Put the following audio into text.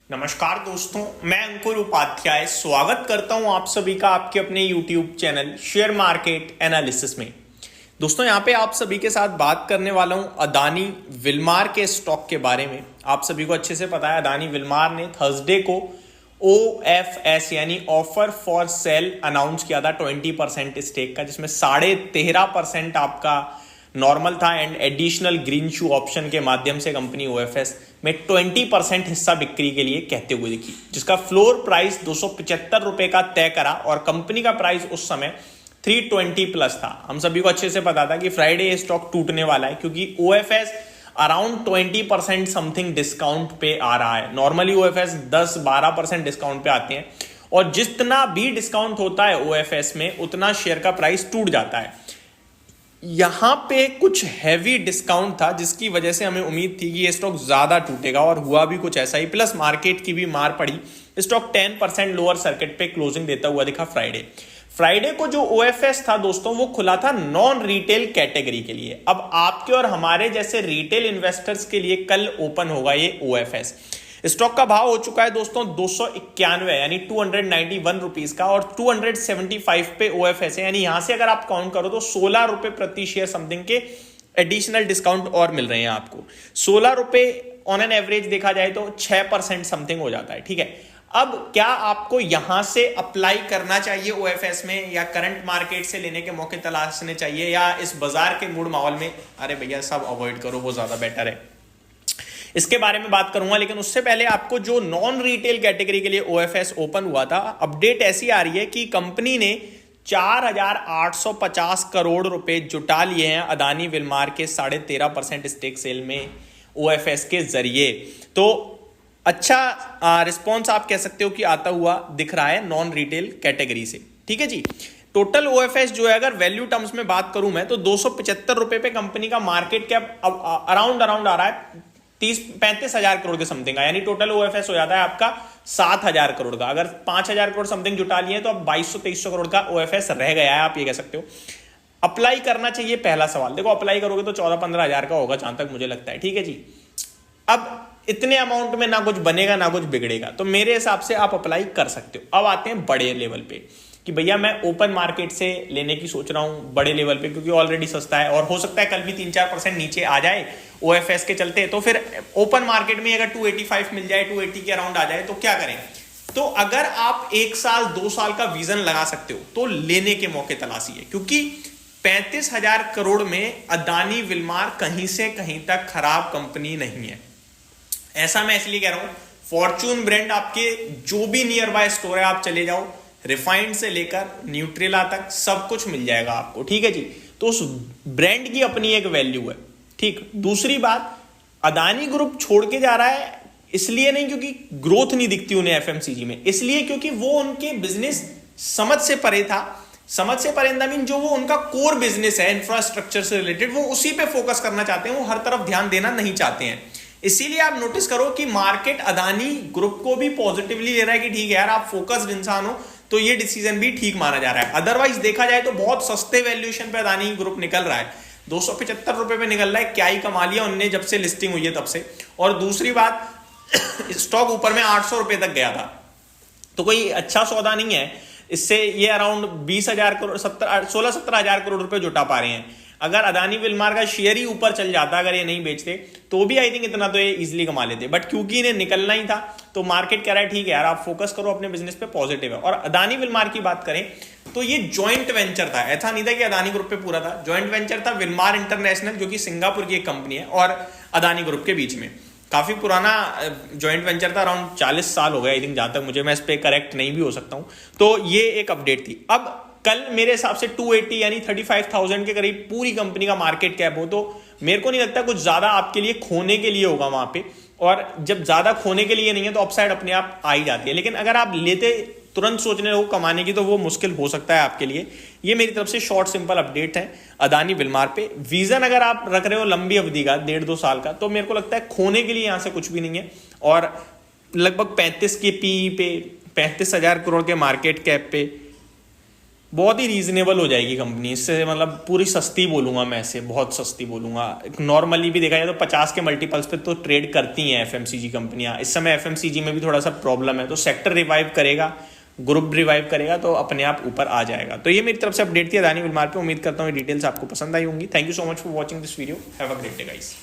नमस्कार दोस्तों, मैं अंकुर उपाध्याय स्वागत करता हूं आप सभी का आपके अपने YouTube channel share market analysis में। दोस्तों यहाँ पे आप सभी के साथ बात करने वाला हूं अदानी विलमार के स्टॉक के बारे में। आप सभी को अच्छे से पता है अदानी विलमार ने थर्सडे को OFS यानी ऑफर फॉर सेल अनाउंस किया था 20% स्टेक का, जिसमें 13.5% आपका नॉर्मल था and additional green shoe option के माध्यम से कंपनी OFS में 20% हिस्सा बिक्री के लिए कहते हुए दिखी, जिसका फ्लोर प्राइस 275 रुपए का तय करा और कंपनी का प्राइस उस समय 320 प्लस था। हम सभी को अच्छे से पता था कि फ्राइडे ये स्टॉक टूटने वाला है क्योंकि OFS अराउंड 20% समथिंग डिस्काउंट पे आ रहा है। नॉर्मली OFS 10-12% डिस्काउंट पे आते हैं और जितना भी डिस्काउंट होता है OFS में उतना शेयर का प्राइस टूट जाता है। यहां पे कुछ हैवी डिस्काउंट था जिसकी वजह से हमें उम्मीद थी कि ये स्टॉक ज्यादा टूटेगा और हुआ भी कुछ ऐसा ही, प्लस मार्केट की भी मार पड़ी। स्टॉक 10% लोअर सर्किट पे क्लोजिंग देता हुआ दिखा फ्राइडे को जो OFS था दोस्तों वो खुला था नॉन रिटेल कैटेगरी के लिए। अब आपके और हमारे जैसे रिटेल इन्वेस्टर्स के लिए कल ओपन होगा ये OFS। स्टॉक का भाव हो चुका है दोस्तों 291 यानी 291 रुपीज का और 275 पे OFS है, यानी यहां से अगर आप काउंट करो तो 16 रुपए प्रति शेयर समथिंग के एडिशनल डिस्काउंट और मिल रहे हैं आपको। 16 रुपए ऑन एन एवरेज देखा जाए तो 6% समथिंग हो जाता है। ठीक है, अब क्या आपको यहां से अप्लाई करना चाहिए OFS में या करंट मार्केट से लेने के मौके तलाशने चाहिए या इस बाजार के मूड माहौल में अरे भैया सब अवॉइड करो, वो ज्यादा बेटर है, इसके बारे में बात करूंगा। लेकिन उससे पहले आपको जो नॉन रिटेल कैटेगरी के लिए OFS ओपन हुआ था, अपडेट ऐसी आ रही है कि कंपनी ने 4,850 करोड़ रुपए जुटा लिए हैं अदानी विलमार के 13.5% स्टेक सेल में OFS के जरिए। तो अच्छा रिस्पॉन्स आप कह सकते हो कि आता हुआ दिख रहा है नॉन रिटेल कैटेगरी से। ठीक है जी, टोटल OFS जो है अगर वैल्यू टर्म्स में बात करूं मैं तो 275 रुपए पे कंपनी का मार्केट कैप अराउंड आ रहा है 35,000 करोड़ के समथिंग का, यानी टोटल OFS हो जाता है आपका 7,000 करोड़ का। अगर 5,000 करोड़ समथिंग जुटा लिए तो अब 2,200-2,300 करोड़ का OFS रह गया है, आप ये कह सकते हो। अप्लाई करना चाहिए, पहला सवाल देखो अप्लाई करोगे तो 14-15 हजार का होगा जहां तक मुझे लगता है। ठीक है जी, अब इतने अमाउंट में ना कुछ बनेगा ना कुछ बिगड़ेगा, तो मेरे हिसाब से आप अप्लाई कर सकते हो। अब आते हैं बड़े लेवल पे कि भैया मैं ओपन मार्केट से लेने की सोच रहा हूं बड़े लेवल पे क्योंकि ऑलरेडी सस्ता है और हो सकता है कल भी 3-4% नीचे आ जाए OFS के चलते, तो फिर ओपन मार्केट में अगर 285 मिल जाए, 280 के अराउंड आ जाए तो क्या करें। तो अगर आप 1 साल 2 साल का विजन लगा सकते हो तो लेने के मौके तलाशिए, क्योंकि 35,000 करोड़ में अदानी विलमार कहीं से कहीं तक खराब कंपनी नहीं है। ऐसा मैं इसलिए कह रहा हूं, फॉर्चून ब्रांड आपके जो भी नियर बाय स्टोर है आप चले जाओ, रिफाइंड से लेकर न्यूट्रेला तक सब कुछ मिल जाएगा आपको। ठीक है जी, तो उस ब्रांड की अपनी एक वैल्यू है। ठीक, दूसरी बात, अदानी ग्रुप छोड़ के जा रहा है इसलिए नहीं क्योंकि ग्रोथ नहीं दिखती उन्हें FMCG में, इसलिए क्योंकि वो उनके बिजनेस समझ से परे था। समझ से परे मीन जो वो उनका कोर बिजनेस है इंफ्रास्ट्रक्चर से रिलेटेड, वो उसी पे फोकस करना चाहते हैं, वो हर तरफ ध्यान देना नहीं चाहते हैं। इसीलिए आप नोटिस करो कि मार्केट अदानी ग्रुप को भी पॉजिटिवली ले रहा है कि ठीक है यार आप फोकस्ड इंसान हो तो ये डिसीजन भी ठीक माना जा रहा है। अदरवाइज देखा जाए तो बहुत सस्ते वैल्यूएशन पे अदानी ग्रुप निकल रहा है, 275 रुपए पे निकल रहा है। क्या ही कमा लिया उनने जब से लिस्टिंग हुई है तब से। और दूसरी बात स्टॉक ऊपर में 800 रुपए तक गया था, तो कोई अच्छा सौदा नहीं है। इससे ये अराउंड 20,000 करोड़ 16-17 हजार करोड़ रुपए जुटा पा रहे हैं। अगर अदानी विलमार का शेयर ही ऊपर चल जाता, अगर ये नहीं बेचते तो भी आई थिंक इतना तो ये इजीली कमा लेते, बट क्योंकि इन्हें निकलना ही था तो मार्केट कह रहा है ठीक है यार आप फोकस करो अपने बिजनेस पे, पॉजिटिव है। और अदानी विलमार की बात करें तो ये जॉइंट वेंचर था, ऐसा नहीं था कि अदानी ग्रुप पे पूरा था, जॉइंट वेंचर था विलमार इंटरनेशनल जो कि सिंगापुर की एक कंपनी है और अदानी ग्रुप के बीच में। काफी पुराना जॉइंट वेंचर था, अराउंड 40 साल हो गए आई थिंक, जहां तक मुझे, मैं इस पे करेक्ट नहीं भी हो सकता हूं। तो ये एक अपडेट थी। अब कल मेरे हिसाब से 280 यानी 35,000 के करीब पूरी कंपनी का मार्केट कैप हो तो मेरे को नहीं लगता कुछ ज्यादा आपके लिए खोने के लिए होगा वहां पे, और जब ज्यादा खोने के लिए नहीं है तो अपसाइड अपने आप आ ही जाती है। लेकिन अगर आप लेते तुरंत सोचने लगो कमाने की तो वो मुश्किल हो सकता है आपके लिए। ये मेरी तरफ से शॉर्ट सिंपल अपडेट है अदानी विलमार पे। विजन अगर आप रख रहे हो लंबी अवधि का 1.5-2 साल का, तो मेरे को लगता है खोने के लिए यहां से कुछ भी नहीं है। और लगभग 35 के पी पे 35,000 करोड़ के मार्केट कैप पे बहुत ही रीजनेबल हो जाएगी कंपनी इससे, मतलब पूरी सस्ती बोलूंगा मैं इसे, बहुत सस्ती बोलूंगा। नॉर्मली भी देखा जाए तो 50 के मल्टीपल्स पे तो ट्रेड करती हैं एफएमसीजी कंपनियां। इस समय एफएमसीजी में भी थोड़ा सा प्रॉब्लम है, तो सेक्टर रिवाइव करेगा, ग्रुप रिवाइव करेगा तो अपने आप ऊपर आ जाएगा। तो ये मेरी तरफ से अपडेट थी अदानी विलमार पे। उम्मीद करता हूँ ये डिटेल्स आपको पसंद आई होंगी। Thank you so much for watching this video. Have a great day guys.